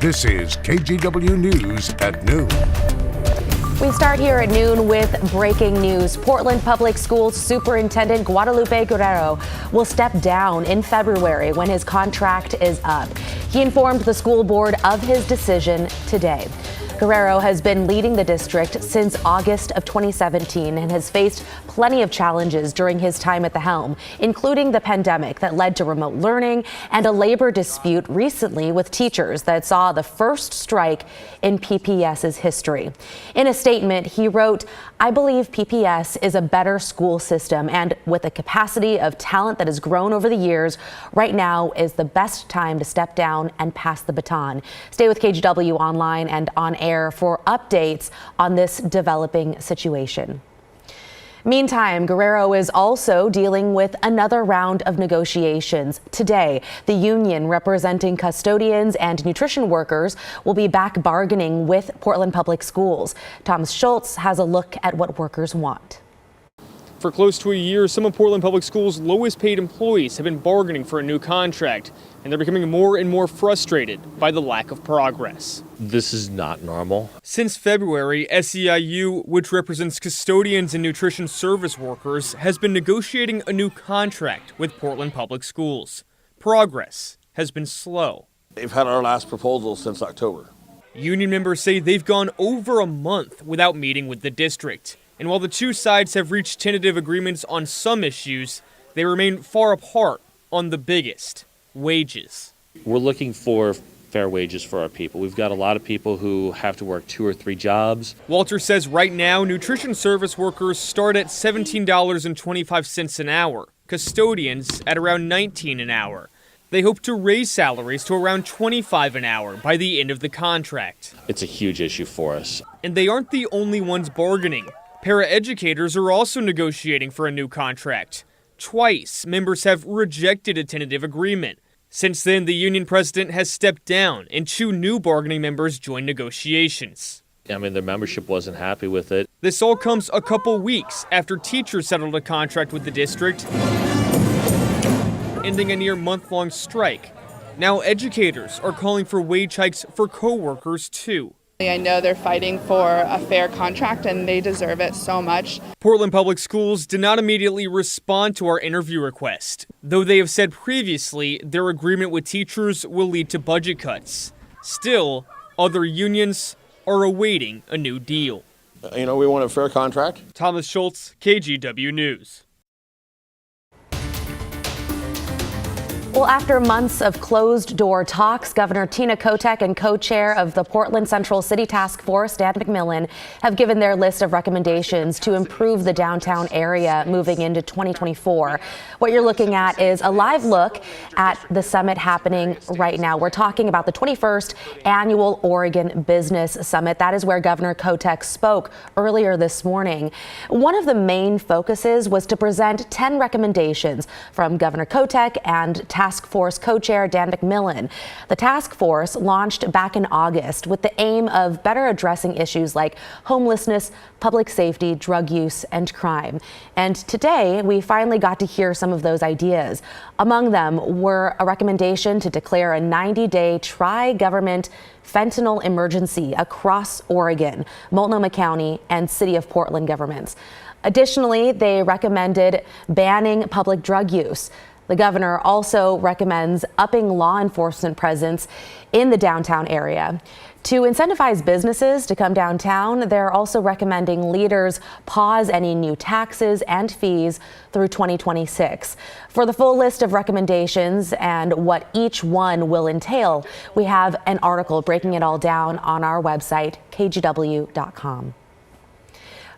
This is KGW News at noon. We start here at noon with breaking news. Portland Public Schools Superintendent Guadalupe Guerrero will step down in February when his contract is up. He informed the school board of his decision today. Guerrero has been leading the district since August of 2017 and has faced plenty of challenges during his time at the helm, including the pandemic that led to remote learning and a labor dispute recently with teachers that saw the first strike in PPS's history. In a statement, he wrote, "I believe PPS is a better school system, and with a capacity of talent that has grown over the years, right now is the best time to step down and pass the baton." Stay with KGW online and on air for updates on this developing situation. Meantime, Guerrero is also dealing with another round of negotiations. Today, the union representing custodians and nutrition workers will be back bargaining with Portland Public Schools. Thomas Schultz has a look at what workers want. For close to a year, some of Portland Public Schools' lowest paid employees have been bargaining for a new contract, and they're becoming more and more frustrated by the lack of progress. This is not normal. Since February, SEIU, which represents custodians and nutrition service workers, has been negotiating a new contract with Portland Public Schools. Progress has been slow. They've had our last proposal since October. Union members say they've gone over a month without meeting with the district. And while the two sides have reached tentative agreements on some issues, they remain far apart on the biggest: wages. We're looking for fair wages for our people. We've got a lot of people who have to work 2 or 3 jobs. Walter says right now, nutrition service workers start at $17.25 an hour, custodians at around $19 an hour. They hope to raise salaries to around $25 an hour by the end of the contract. It's a huge issue for us. And they aren't the only ones bargaining. Paraeducators are also negotiating for a new contract. Twice, members have rejected a tentative agreement. Since then, the union president has stepped down and 2 new bargaining members joined negotiations. I mean, their membership wasn't happy with it. This all comes a couple weeks after teachers settled a contract with the district, ending a near month-long strike. Now educators are calling for wage hikes for co-workers too. I know they're fighting for a fair contract and they deserve it so much. Portland Public Schools did not immediately respond to our interview request, though they have said previously their agreement with teachers will lead to budget cuts. Still, other unions are awaiting a new deal. We want a fair contract. Thomas Schultz, KGW News. Well, after months of closed-door talks, Governor Tina Kotek and co-chair of the Portland Central City Task Force, Dan McMillan, have given their list of recommendations to improve the downtown area moving into 2024. What you're looking at is a live look at the summit happening right now. We're talking about the 21st Annual Oregon Business Summit. That is where Governor Kotek spoke earlier this morning. One of the main focuses was to present 10 recommendations from Governor Kotek and Task Force co-chair Dan McMillan. The task force launched back in August with the aim of better addressing issues like homelessness, public safety, drug use, and crime. And today, we finally got to hear some of those ideas. Among them were a recommendation to declare a 90-day tri-government fentanyl emergency across Oregon, Multnomah County, and City of Portland governments. Additionally, they recommended banning public drug use. The governor also recommends upping law enforcement presence in the downtown area. To incentivize businesses to come downtown, they're also recommending leaders pause any new taxes and fees through 2026. For the full list of recommendations and what each one will entail, we have an article breaking it all down on our website, kgw.com.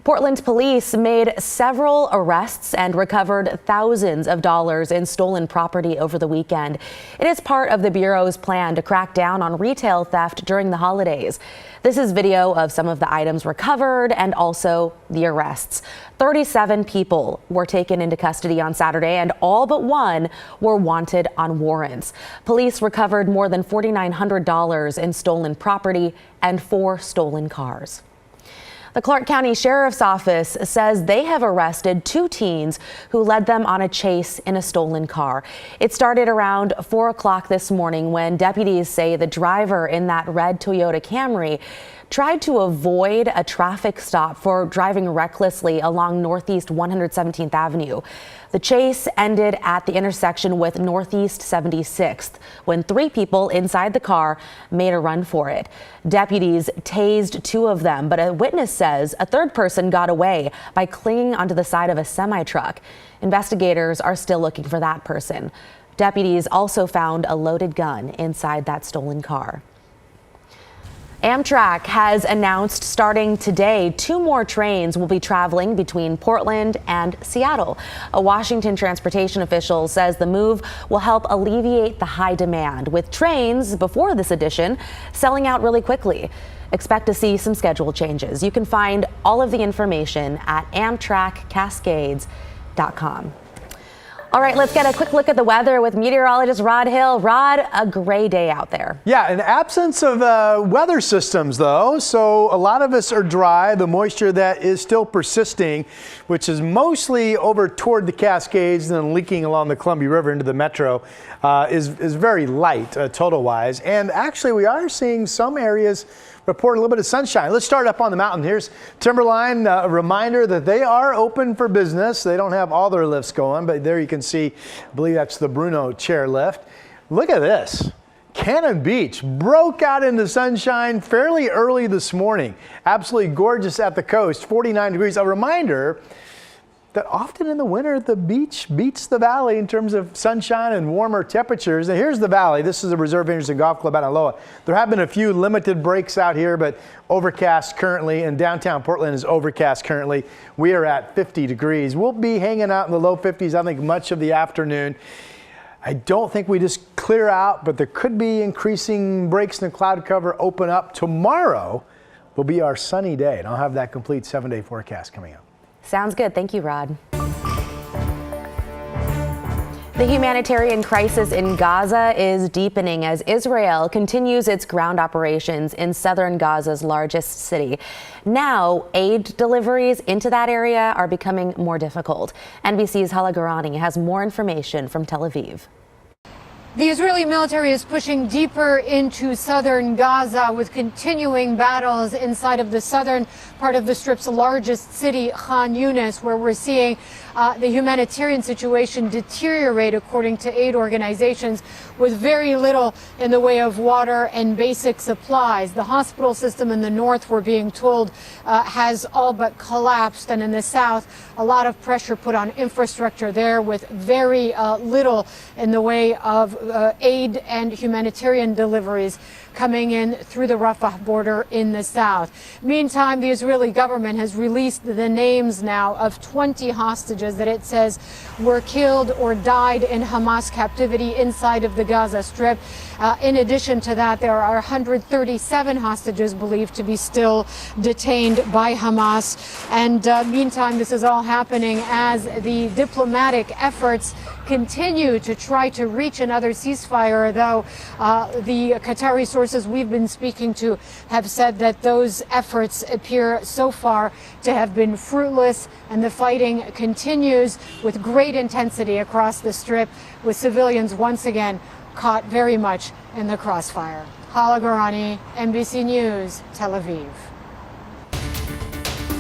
Portland police made several arrests and recovered thousands of dollars in stolen property over the weekend. It is part of the Bureau's plan to crack down on retail theft during the holidays. This is video of some of the items recovered and also the arrests. 37 people were taken into custody on Saturday, and all but one were wanted on warrants. Police recovered more than $4,900 in stolen property and 4 stolen cars. The Clark County Sheriff's Office says they have arrested 2 teens who led them on a chase in a stolen car. It started around 4 o'clock this morning when deputies say the driver in that red Toyota Camry tried to avoid a traffic stop for driving recklessly along Northeast 117th Avenue. The chase ended at the intersection with Northeast 76th when 3 people inside the car made a run for it. Deputies tased 2 of them, but a witness says a 3rd person got away by clinging onto the side of a semi-truck. Investigators are still looking for that person. Deputies also found a loaded gun inside that stolen car. Amtrak has announced starting today 2 more trains will be traveling between Portland and Seattle. A Washington transportation official says the move will help alleviate the high demand, with trains before this edition selling out really quickly. Expect to see some schedule changes. You can find all of the information at AmtrakCascades.com. All right, let's get a quick look at the weather with meteorologist Rod Hill. Rod, a gray day out there. Yeah, an absence of weather systems, though. So a lot of us are dry. The moisture that is still persisting, which is mostly over toward the Cascades and then leaking along the Columbia River into the metro, is very light total-wise. And actually, we are seeing some areas report a little bit of sunshine. Let's start up on the mountain. Here's Timberline, a reminder that they are open for business. They don't have all their lifts going, but there you can see, I believe that's the Bruno chair lift. Look at this. Cannon Beach broke out into sunshine fairly early this morning. Absolutely gorgeous at the coast, 49 degrees. A reminder that often in the winter, the beach beats the valley in terms of sunshine and warmer temperatures. And here's the valley. This is the Reserve Vineyards and Golf Club out in Aloha. There have been a few limited breaks out here, but overcast currently, and downtown Portland is overcast currently. We are at 50 degrees. We'll be hanging out in the low 50s, I think, much of the afternoon. I don't think we just clear out, but there could be increasing breaks in the cloud cover open up. Tomorrow will be our sunny day, and I'll have that complete 7-day forecast coming up. Sounds good. Thank you, Rod. The humanitarian crisis in Gaza is deepening as Israel continues its ground operations in southern Gaza's largest city. Now, aid deliveries into that area are becoming more difficult. NBC's Hala Garani has more information from Tel Aviv. The Israeli military is pushing deeper into southern Gaza with continuing battles inside of the southern part of the Strip's largest city, Khan Yunis, where we're seeing the humanitarian situation deteriorate, according to aid organizations, with very little in the way of water and basic supplies. The hospital system in the north, we're being told, has all but collapsed, and in the south, a lot of pressure put on infrastructure there with very little in the way of aid and humanitarian deliveries coming in through the Rafah border in the south. Meantime, the Israeli government has released the names now of 20 hostages that it says were killed or died in Hamas captivity inside of the Gaza Strip. In addition to that, there are 137 hostages believed to be still detained by Hamas. And meantime, this is all happening as the diplomatic efforts continue to try to reach another ceasefire, though the Qatari sources we've been speaking to have said that those efforts appear so far to have been fruitless, and the fighting continues with great intensity across the Strip, with civilians once again caught very much in the crossfire. Hala Garani, NBC News, Tel Aviv.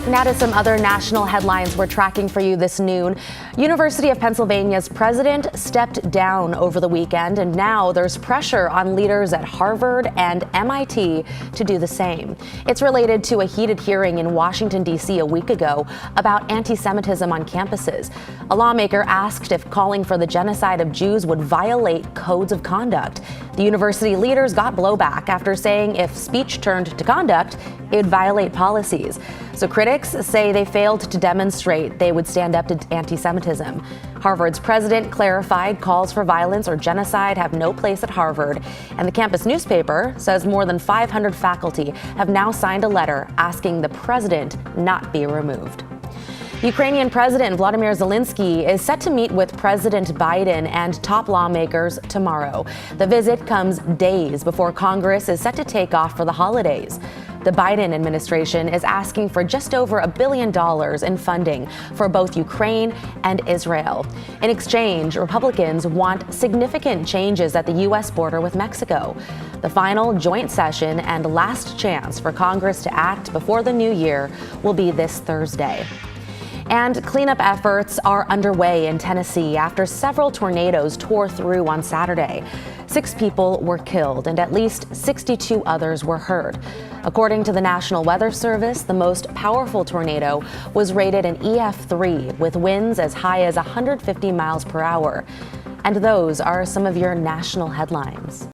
Now to some other national headlines we're tracking for you this noon. University of Pennsylvania's president stepped down over the weekend, and now there's pressure on leaders at Harvard and MIT to do the same. It's related to a heated hearing in Washington, D.C. a week ago about anti-Semitism on campuses. A lawmaker asked if calling for the genocide of Jews would violate codes of conduct. The university leaders got blowback after saying if speech turned to conduct, it would violate policies. So critics say they failed to demonstrate they would stand up to anti-Semitism. Harvard's president clarified calls for violence or genocide have no place at Harvard. And the campus newspaper says more than 500 faculty have now signed a letter asking the president not be removed. Ukrainian President Volodymyr Zelensky is set to meet with President Biden and top lawmakers tomorrow. The visit comes days before Congress is set to take off for the holidays. The Biden administration is asking for just over $1 billion in funding for both Ukraine and Israel. In exchange, Republicans want significant changes at the U.S. border with Mexico. The final joint session and last chance for Congress to act before the new year will be this Thursday. And cleanup efforts are underway in Tennessee after several tornadoes tore through on Saturday. 6 people were killed and at least 62 others were hurt. According to the National Weather Service, the most powerful tornado was rated an EF3 with winds as high as 150 miles per hour. And those are some of your national headlines.